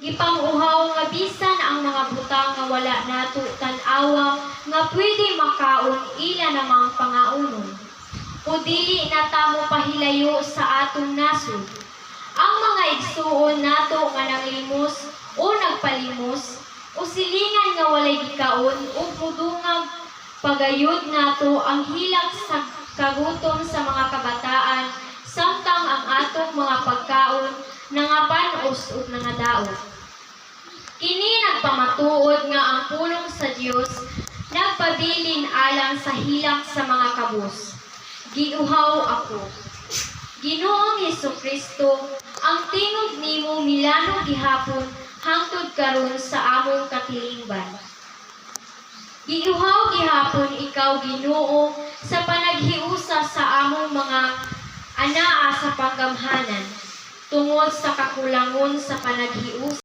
Gipang-uhaw nga bisan ang mga butang nga wala nato tan-awa nga pwede makaon ila namang pangaunon. O dili na ta mo pahilayo sa atong nasod. Ang mga igsuon nato nga nanglimos o nagpalimos o silingan nga walay gikaon o mudungag pagayod nato ang hilak sa kagutom sa mga kabataan samtang ang atong mga pagkaon nangapanos ug nangadaot. Kini nagpamatuod nga ang pulong sa Dios nagpabilin alang sa hilak sa mga kabus. Giuhaw ako. Ginoong Hesukristo, ang tingog nimo milano gihapon hangtod karon sa among katilingban. Giuhaw gihapon ikaw Ginoo sa panaghiusa sa among mga anaa sa panggamhanan tungod sa kakulangon sa panaghiusa